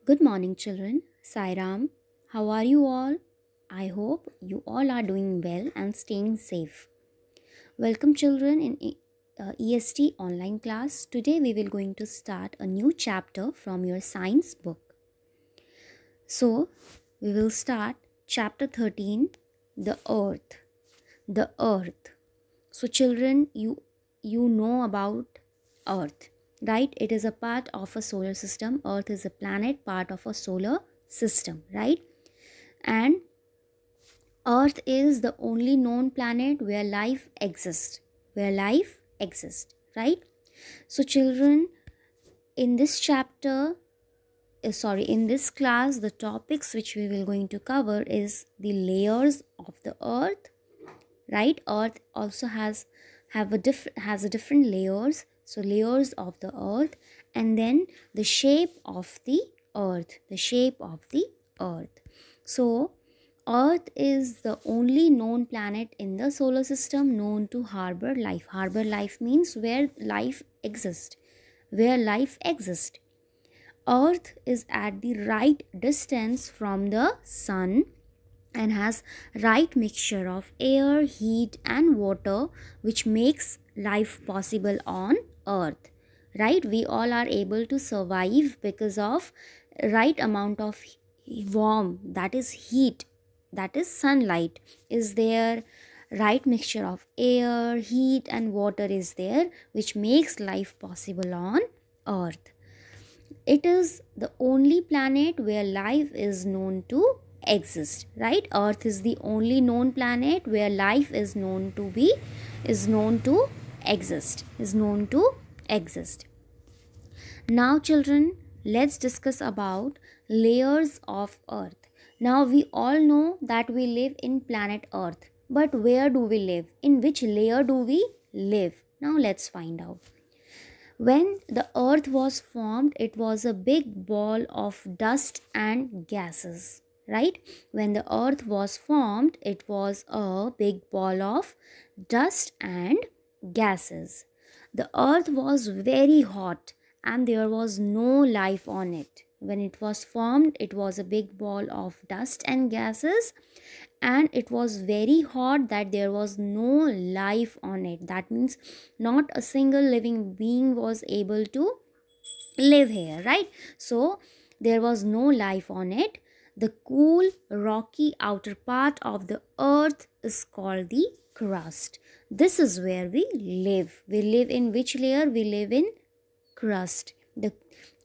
Good morning, children. Sairam, how are you all? I hope you all are doing well and staying safe. Welcome, children, in EST online class. Today, we will going to start a new chapter from your science book. So, we will start chapter 13, the Earth. The Earth. So, children, you know about Earth, right? It is a part of a solar system. Earth is a planet, part of a solar system, right? And Earth is the only known planet where life exists. Where life exists, right? So, children, in this chapter, in this class, the topics which we will going to cover is the layers of the Earth, right? Earth also has a different layers, so layers of the Earth, and then the shape of the Earth. So Earth is the only known planet in the solar system known to harbor life. Harbor life means where life exists. Earth is at the right distance from the sun and has right mixture of air, heat and water, which makes life possible on Earth, right? We all are able to survive because of right amount of warm, that is heat, that is sunlight is there, right mixture of air, heat and water is there, which makes life possible on Earth. It is the only planet where life is known to exist, right? Earth is the only known planet where life is known to exist. Now, children, let's discuss about layers of Earth. Now, we all know that we live in planet Earth, but where do we live? In which layer do we live? Now, let's find out. When the Earth was formed, it was a big ball of dust and gases, right? When the Earth was formed, it was a big ball of dust and gases. The Earth was very hot and there was no life on it. When it was formed, it was a big ball of dust and gases, and it was very hot that there was no life on it. That means not a single living being was able to live here, right? So there was no life on it. The cool rocky outer part of the Earth is called the crust. This is where we live in which layer? We live in crust. The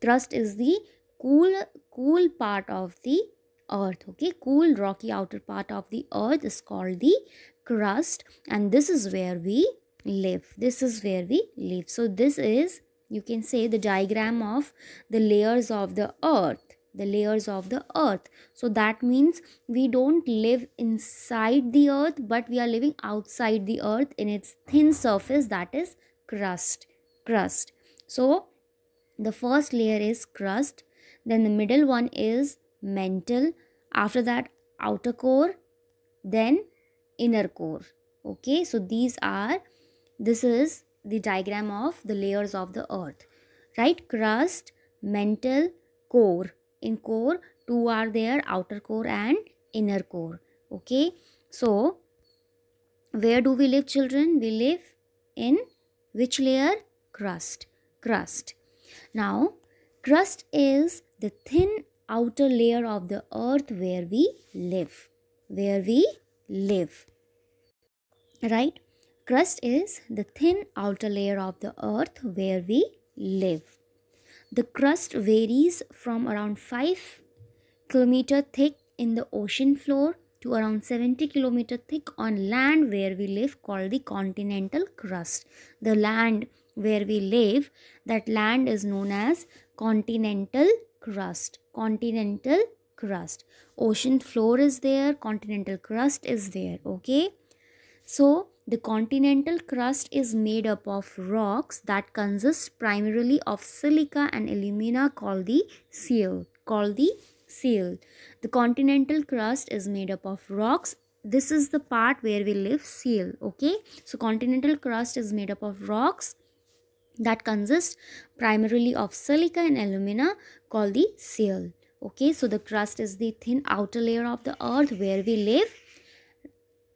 crust is the cool part of the Earth. Okay, cool rocky outer part of the Earth is called the crust, and this is where we live. So this is, you can say, the diagram of the layers of the Earth. So that means we don't live inside the Earth, but we are living outside the Earth in its thin surface, that is crust. So the first layer is crust, then the middle one is mantle, after that outer core, then inner core. Okay, so this is the diagram of the layers of the Earth, right? Crust, mantle, core. In core, two are there, outer core and inner core. Okay, so where do we live, children? We live in which layer? Crust. Now, crust is the thin outer layer of the Earth where we live. Right? Crust is the thin outer layer of the Earth where we live. The crust varies from around 5 kilometer thick in the ocean floor to around 70 kilometer thick on land where we live, called the continental crust. The land where we live, that land is known as continental crust. Ocean floor is there, continental crust is there. Okay, so the continental crust is made up of rocks that consist primarily of silica and alumina, called the seal. The continental crust is made up of rocks. This is the part where we live, seal. Okay, so continental crust is made up of rocks that consist primarily of silica and alumina, called the seal. Okay, so the crust is the thin outer layer of the earth where we live.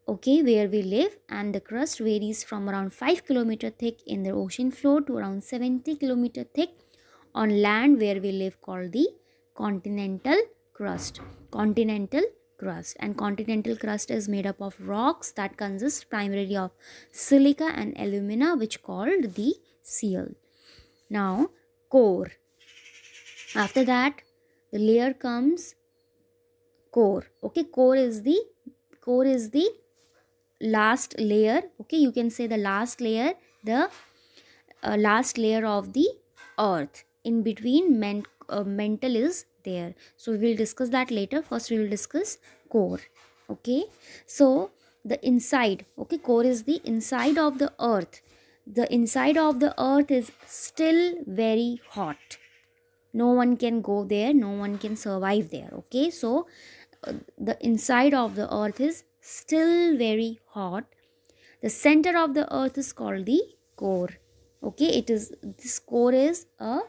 Okay, where we live, and the crust varies from around 5 kilometer thick in the ocean floor to around 70 kilometer thick on land where we live, called the continental crust. Continental crust. And continental crust is made up of rocks that consist primarily of silica and alumina, which called the seal. Now core. After that the layer comes core. Okay, core is the last layer. Okay, you can say the last layer, the last layer of the earth. In between mantle is there, so we will discuss that later. First we will discuss core. Okay, so the inside, okay, core is the inside of the earth. The inside of the earth is still very hot. No one can go there, no one can survive there. Okay, so the inside of the earth is still very hot. The center of the earth is called the core. Okay, this core is a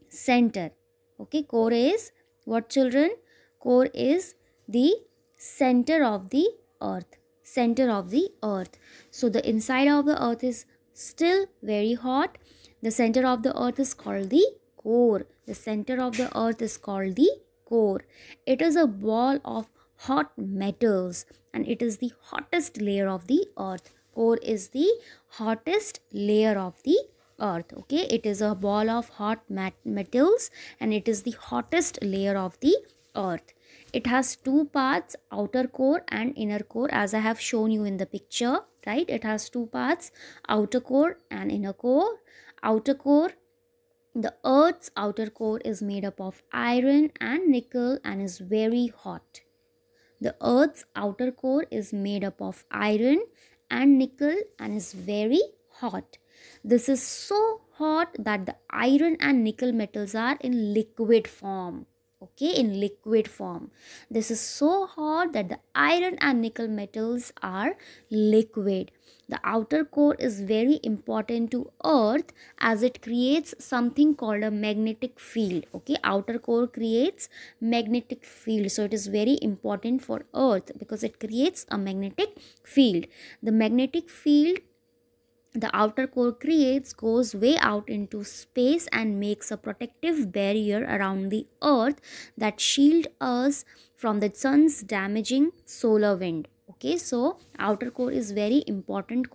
center. Okay, core is what, children? Core is the center of the earth. Center of the earth. So the inside of the earth is still very hot. The center of the earth is called the core. The center of the earth is called the core. It is a ball of hot metals, and it is the hottest layer of the earth. Core is the hottest layer of the earth. Okay, it is a ball of hot metals, and it is the hottest layer of the earth. It has two parts, outer core and inner core, as I have shown you in the picture, right? It has two parts, outer core and inner core. Outer core, the earth's outer core is made up of iron and nickel and is very hot. The earth's outer core is made up of iron and nickel and is very hot. This is so hot that the iron and nickel metals are in liquid form. Okay, in liquid form. This is so hot that the iron and nickel metals are liquid. The outer core is very important to earth as it creates something called a magnetic field. Okay, outer core creates magnetic field, so it is very important for earth because it creates a magnetic field. The magnetic field the outer core creates goes way out into space and makes a protective barrier around the earth that shield us from the sun's damaging solar wind. Okay, so outer core is very important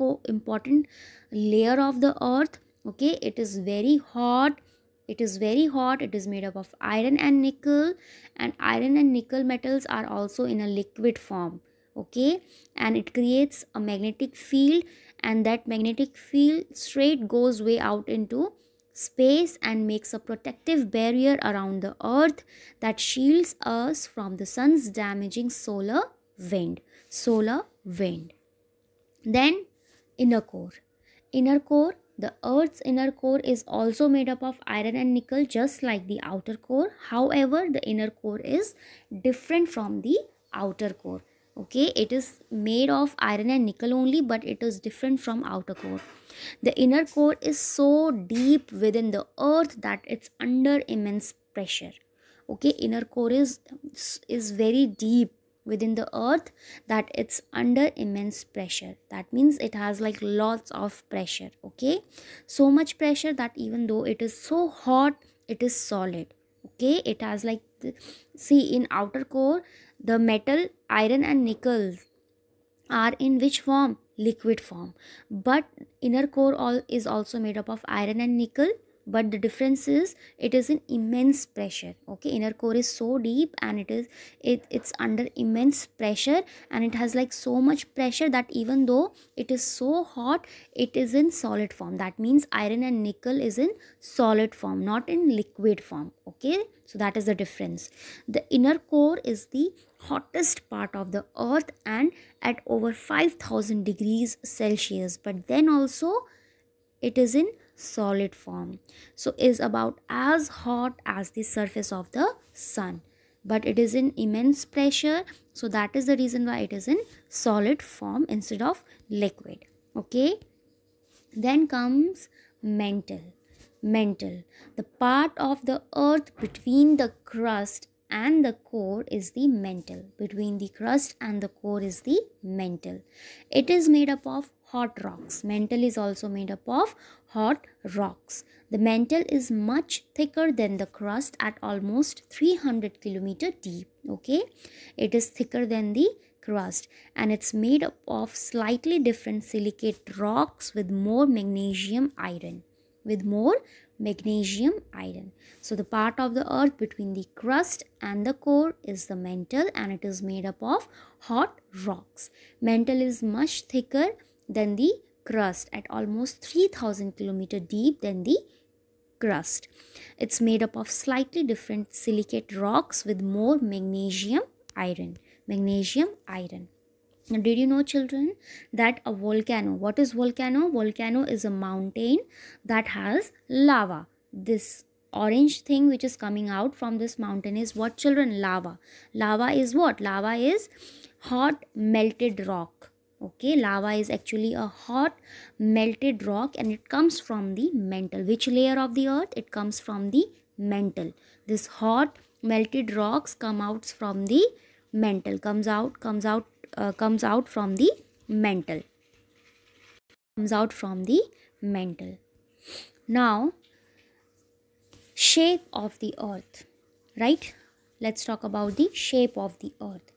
layer of the earth. Okay, it is very hot. It is very hot. It is made up of iron and nickel, and iron and nickel metals are also in a liquid form. Okay, and it creates a magnetic field, and that magnetic field straight goes way out into space and makes a protective barrier around the earth that shields us from the sun's damaging solar wind. Then inner core. The earth's inner core is also made up of iron and nickel, just like the outer core. However, the inner core is different from the outer core. Okay, it is made of iron and nickel only, but it is different from outer core. The inner core is so deep within the earth that it's under immense pressure. Okay, inner core is very deep within the earth that it's under immense pressure. That means it has like lots of pressure. Okay, so much pressure that even though it is so hot, it is solid. Okay, it has like see, in outer core the metal iron and nickel are in which form? Liquid form. But inner core is also made up of iron and nickel, but the difference is it is in immense pressure. Okay, inner core is so deep and it's under immense pressure, and it has like so much pressure that even though it is so hot, it is in solid form. That means iron and nickel is in solid form, not in liquid form. Okay, so that is the difference. The inner core is the hottest part of the earth and at over 5000 degrees Celsius, but then also it is in solid form, so is about as hot as the surface of the sun, but it is in immense pressure, so that is the reason why it is in solid form instead of liquid. Okay, then comes mantle. The part of the earth between the crust and the core is the mantle. Between the crust and the core is the mantle. It is made up of hot rocks. Mantle is also made up of hot rocks. The mantle is much thicker than the crust at almost 300 kilometer deep. Okay, it is thicker than the crust, and it's made up of slightly different silicate rocks with more magnesium iron. So the part of the earth between the crust and the core is the mantle, and it is made up of hot rocks. Mantle is much thicker than the crust at almost 3000 kilometer deep than the crust. It's made up of slightly different silicate rocks with more magnesium iron. Now, did you know, children, that a volcano, what is volcano? Volcano is a mountain that has lava. This orange thing which is coming out from this mountain is what, children? Lava. Lava is what? Lava is hot melted rock. Okay, lava is actually a hot melted rock, and it comes from the mantle. Which layer of the earth? It comes from the mantle. This hot melted rocks come out from the mantle. Comes out from the mantle. Now, shape of the earth, right? Let's talk about the shape of the earth.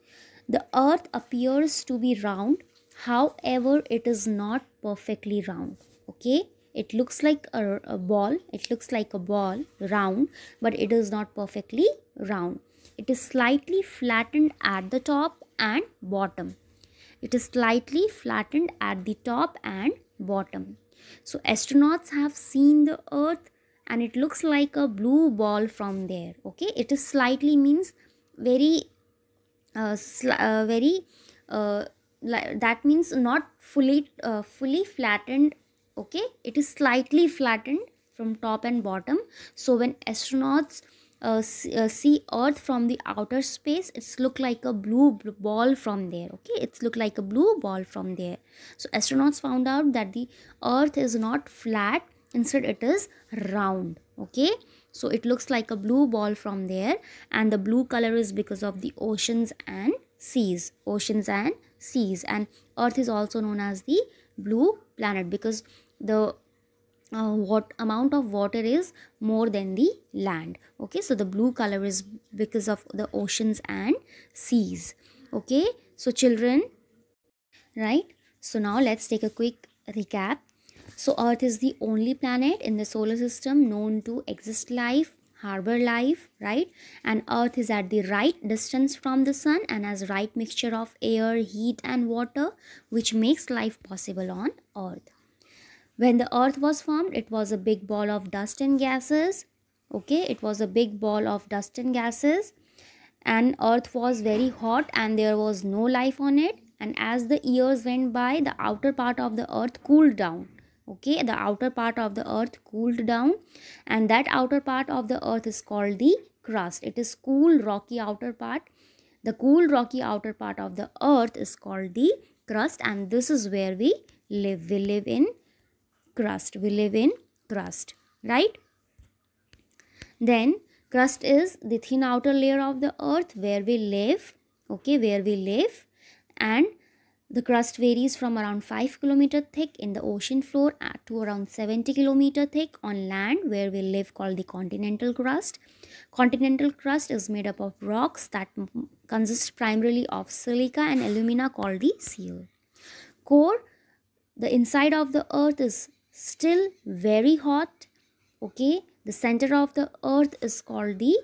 The earth appears to be round, however, it is not perfectly round. Okay, it looks like a ball. It looks like a ball, round, but it is not perfectly round. It is slightly flattened at the top and bottom. So astronauts have seen the earth, and it looks like a blue ball from there. Okay, it is slightly means very that means not fully flattened. Okay, it is slightly flattened from top and bottom. So when astronauts see earth from the outer space, it's look like a blue ball from there. Okay, it's look like a blue ball from there. So astronauts found out that the earth is not flat, instead it is round. Okay, so it looks like a blue ball from there, and the blue color is because of the oceans and seas. And earth is also known as the blue planet because the what amount of water is more than the land. Okay, so the blue color is because of the oceans and seas. Okay, so children, right? So now let's take a quick recap. So earth is the only planet in the solar system known to exist life, harbor life, right? And earth is at the right distance from the sun and has right mixture of air, heat and water, which makes life possible on earth. When the earth was formed, it was a big ball of dust and gases. Okay, it was a big ball of dust and gases, and earth was very hot and there was no life on it. And as the years went by, the outer part of the earth cooled down. Okay, the outer part of the earth cooled down, and that outer part of the earth is called the crust. It is cool, rocky outer part. The cool, rocky outer part of the earth is called the crust, and this is where we live. We live in crust. Right? Then crust is the thin outer layer of the earth where we live. Okay, and the crust varies from around 5 kilometer thick in the ocean floor to around 70 kilometer thick on land where we live, called the continental crust. Continental crust is made up of rocks that consist primarily of silica and alumina, called the seal. Core, the inside of the earth is still very hot. Okay, the center of the earth is called the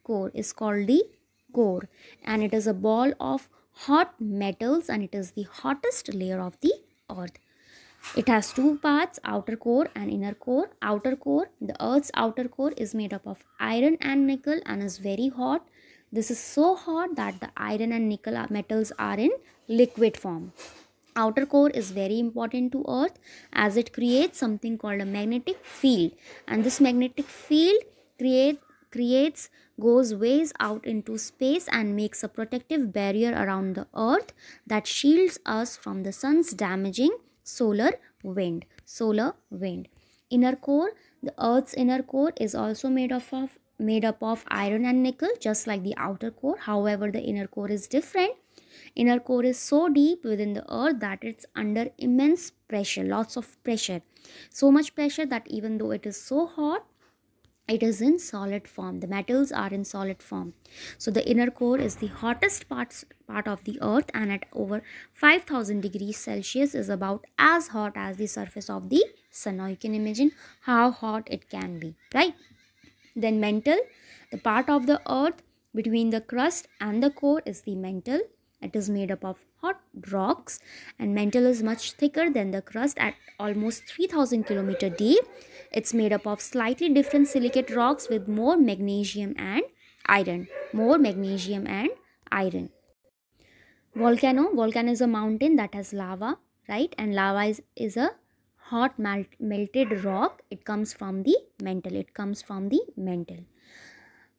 core, and it is a ball of hot metals, and it is the hottest layer of the earth. It has two parts, outer core and inner core. Outer core, the earth's outer core is made up of iron and nickel and is very hot. This is so hot that the iron and nickel metals are in liquid form. Outer core is very important to earth as it creates something called a magnetic field, and this magnetic field goes ways out into space and makes a protective barrier around the earth that shields us from the sun's damaging solar wind. Inner core, the earth's inner core is also made up of made up of iron and nickel, just like the outer core. However, the inner core is different. Inner core is so deep within the earth that it's under immense pressure, lots of pressure. So much pressure that even though it is so hot, it is in solid form. The metals are in solid form. So the inner core is the hottest part of the earth, and at over 5000 degrees Celsius is about as hot as the surface of the sun. Now you can imagine how hot it can be, right? Then mantle, the part of the earth between the crust and the core is the mantle. It is made up of hot rocks, and mantle is much thicker than the crust at almost 3000 kilometer deep. It's made up of slightly different silicate rocks with more magnesium and iron. Volcano is a mountain that has lava, right? And lava is a hot melted rock. It comes from the mantle.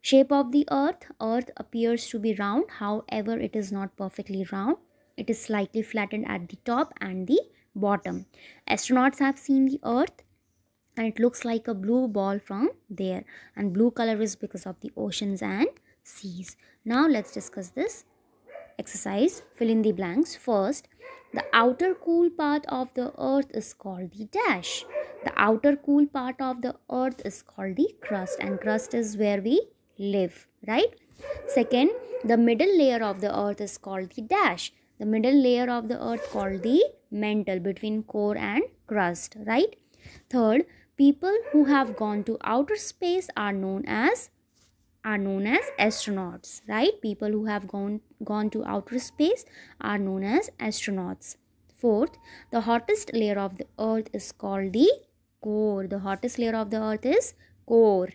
Shape of the earth appears to be round. However, it is not perfectly round. It is slightly flattened at the top and the bottom. Astronauts have seen the earth, and it looks like a blue ball from there, and blue color is because of the oceans and seas. Now let's discuss this exercise. Fill in the blanks. First, the outer cool part of the earth is called the dash. The outer cool part of the earth is called the crust, and crust is where we live, right? Second, the middle layer of the earth is called the dash. The middle layer of the earth called the mantle between core and crust, right? Third, people who have gone to outer space are known as astronauts, right? People who have gone to outer space are known as astronauts. Fourth, the hottest layer of the earth is called the core. The hottest layer of the earth is core.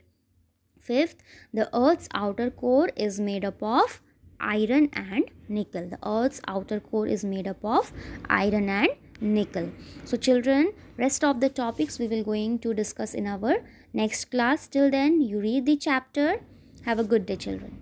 Fifth, the earth's outer core is made up of iron and nickel. The earth's outer core is made up of iron and nickel. So children, rest of the topics we will going to discuss in our next class. Till then, you read the chapter. Have a good day, children.